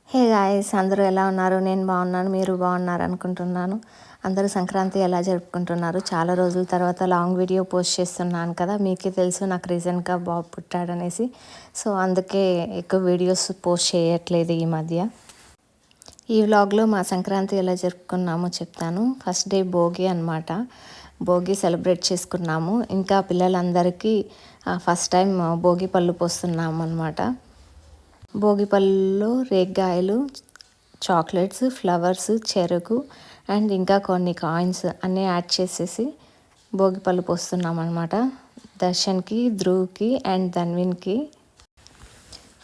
Hey guys, అందరూ ఎలా ఉన్నారు? నేను బాగున్నాను, మీరు బాగున్నారు అనుకుంటున్నాను. అందరూ సంక్రాంతి ఎలా జరుపుకుంటున్నారు? చాలా రోజుల తర్వాత లాంగ్ వీడియో పోస్ట్ చేస్తున్నాను కదా. మీకే తెలుసు నాకు రీసెంట్గా బాబు పుట్టాడనేసి. సో అందుకే ఎక్కువ వీడియోస్ పోస్ట్ చేయట్లేదు ఈ మధ్య. ఈ వ్లాగ్లో మా సంక్రాంతి ఎలా జరుపుకున్నామో చెప్తాను. ఫస్ట్ డే భోగి అనమాట. భోగి సెలబ్రేట్ చేసుకున్నాము. ఇంకా పిల్లలందరికీ ఫస్ట్ టైం భోగి పళ్ళు పోస్తున్నాము అనమాట. భోగిపళ్ళలో రేగ్గాయలు, చాక్లెట్స్, ఫ్లవర్స్, చెరుకు అండ్ ఇంకా కొన్ని కాయిన్స్ అన్నీ యాడ్ చేసేసి భోగిపళ్ళు పోస్తున్నాం అనమాట. దర్శన్కి, ధ్రువ్కి అండ్ ధన్విన్కి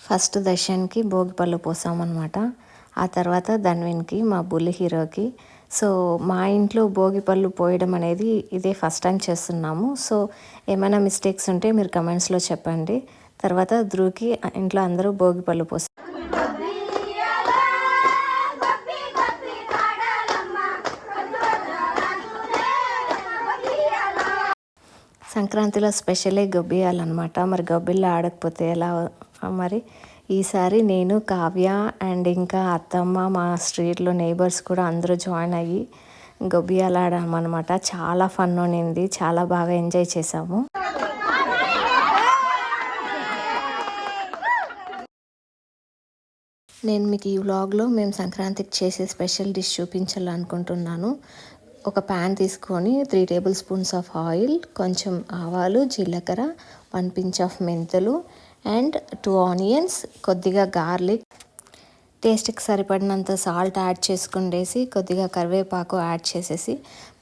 ఫస్ట్ దర్శన్కి భోగిపళ్ళు పోసామన్నమాట. ఆ తర్వాత ధన్విన్కి, మా బుల్లి హీరోకి. సో మా ఇంట్లో భోగిపళ్ళు పోయడం అనేది ఇదే ఫస్ట్ టైం చేస్తున్నాము. సో ఏమైనా మిస్టేక్స్ ఉంటే మీరు కమెంట్స్లో చెప్పండి. తర్వాత ధ్రువ్కి ఇంట్లో అందరూ భోగిపళ్ళు పోసారు. సంక్రాంతిలో స్పెషలే గొబ్బియాలన్నమాట. మరి గొబ్బిళ్ళు ఆడకపోతే ఎలా? మరి ఈసారి నేను, కావ్య అండ్ ఇంకా అత్తమ్మ, మా స్ట్రీట్లో నేబర్స్ కూడా అందరూ జాయిన్ అయ్యి గొబ్బియాలు ఆడామన్నమాట. చాలా ఫన్ ఉండింది, చాలా బాగా ఎంజాయ్ చేసాము. నేను మీకు ఈ వ్లాగ్లో మేము సంక్రాంతికి చేసే స్పెషల్ డిష్ చూపించాలనుకుంటున్నాను. ఒక ప్యాన్ తీసుకొని 3 టేబుల్ స్పూన్స్ ఆఫ్ ఆయిల్, కొంచెం ఆవాలు, జీలకర్ర, 1 పించ్ ఆఫ్ మెంతులు అండ్ 2 ఆనియన్స్, కొద్దిగా గార్లిక్, టేస్ట్కి సరిపడినంత సాల్ట్ యాడ్ చేసుకుండేసి కొద్దిగా కరివేపాకు యాడ్ చేసేసి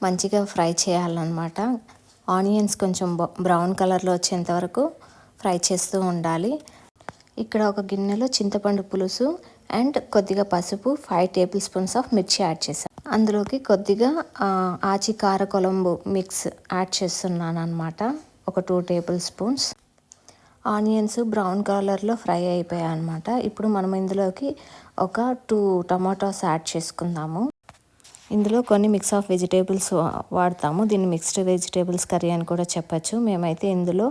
మంచిగా ఫ్రై చేయాలన్నమాట. ఆనియన్స్ కొంచెం బ్రౌన్ కలర్లో వచ్చేంత వరకు ఫ్రై చేస్తూ ఉండాలి. ఇక్కడ ఒక గిన్నెలో చింతపండు పులుసు అండ్ కొద్దిగా పసుపు, 5 టేబుల్ స్పూన్స్ ఆఫ్ మిర్చి యాడ్ చేశాను. అందులోకి కొద్దిగా ఆచి కార కొలంబు మిక్స్ యాడ్ చేస్తున్నాను అనమాట, ఒక 2 టేబుల్ స్పూన్స్. ఆనియన్స్ బ్రౌన్ కలర్లో ఫ్రై అయిపోయాయి అనమాట. ఇప్పుడు మనం ఇందులోకి ఒక 2 టమాటోస్ యాడ్ చేసుకుందాము. ఇందులో కొన్ని మిక్స్ ఆఫ్ వెజిటేబుల్స్ వాడతాము. దీన్ని మిక్స్డ్ వెజిటేబుల్స్ కర్రీ అని కూడా చెప్పచ్చు. మేమైతే ఇందులో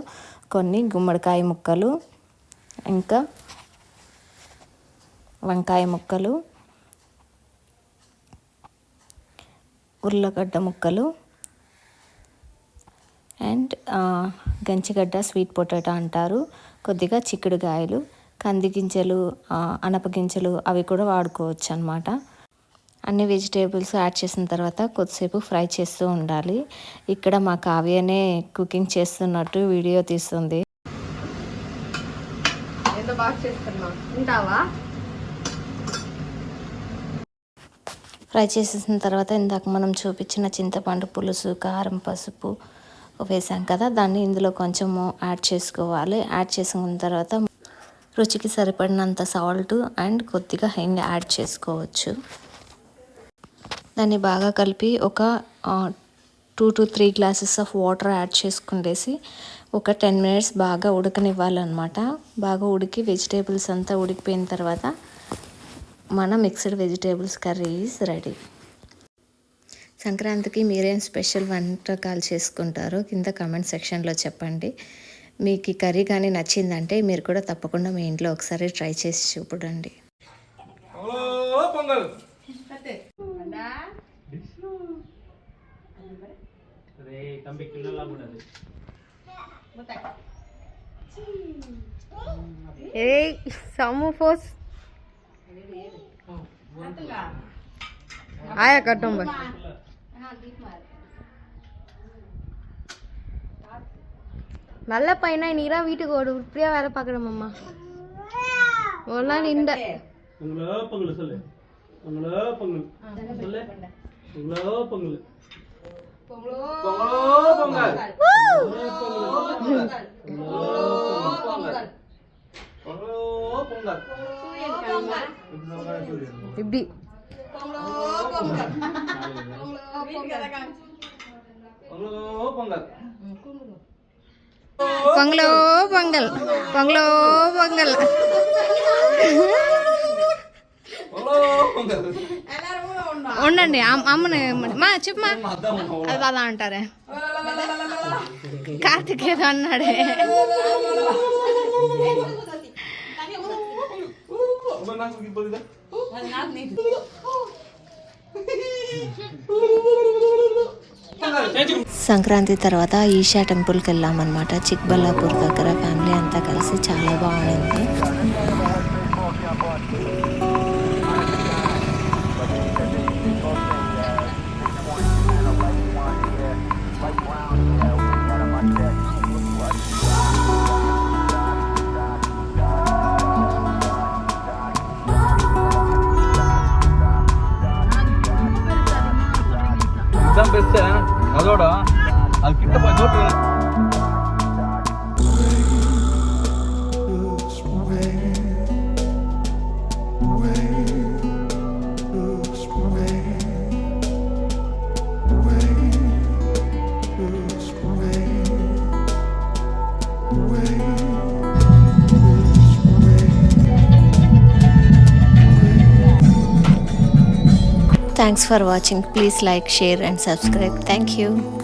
కొన్ని గుమ్మడికాయ ముక్కలు, ఇంకా వంకాయ ముక్కలు, ఉర్లగడ్డ ముక్కలు అండ్ గంచిగడ్డ, స్వీట్ పొటాటో అంటారు, కొద్దిగా చిక్కుడుగాయలు, కంది గింజలు, అనపగింజలు అవి కూడా వాడుకోవచ్చు అన్నమాట. అన్ని వెజిటేబుల్స్ యాడ్ చేసిన తర్వాత కొద్దిసేపు ఫ్రై చేస్తూ ఉండాలి. ఇక్కడ మా కావ్యనే కుకింగ్ చేస్తున్నట్టు వీడియో తీస్తుంది. ఫ్రై చేసేసిన తర్వాత ఇందాక మనం చూపించిన చింతపండు పులుసు, కారం, పసుపు వేసాం కదా, దాన్ని ఇందులో కొంచెము యాడ్ చేసుకోవాలి. యాడ్ చేసుకున్న తర్వాత రుచికి సరిపడినంత సాల్ట్ అండ్ కొద్దిగా హింగ్ యాడ్ చేసుకోవచ్చు. దాన్ని బాగా కలిపి ఒక 2 to 3 glasses of water add చేసుకుండేసి ఒక 10 మినిట్స్ బాగా ఉడకనివ్వాలన్నమాట. బాగా ఉడికి వెజిటేబుల్స్ అంతా ఉడికిపోయిన తర్వాత మన mixed vegetables curry is ready. సంక్రాంతికి మీరేం స్పెషల్ వంటకాలు చేసుకుంటారో కింద కామెంట్ సెక్షన్లో చెప్పండి. మీకు ఈ కర్రీ కానీ నచ్చిందంటే మీరు కూడా తప్పకుండా మీ ఇంట్లో ఒకసారి ట్రై చేసి చూడండి. समूफोस आया कटुंब நல்ல பையனா நீரா வீட்டுக்கு ஓடு, இப்படியா வேலை பார்க்கணும் அம்மா. ஒரு நாள் இந்த பொங்கல் சொல்லு, பொங்கலோ பொங்கல் சொல்லு, பொங்கலோ பொங்கல், பொங்கலோ பொங்கல், இப்படி పొంగలో పొంగల్, పొంగలో పొంగల్, ఉండండి అమ్మని మా చెప్పమా, అది అలా అంటారే. కార్తిక్ ఏదో అన్నాడే. సంక్రాంతి తర్వాత ఈషా టెంపుల్కి వెళ్ళామన్నమాట. చిక్బల్లాపూర్ దగ్గర ఫ్యామిలీ అంతా కలిసి చాలా బాగుంది. எக்ஸாம் பெஸ்ட்டு அதோட அது கிட்ட போய் தோற்று Thanks for watching. Please like, share and subscribe. Thank you.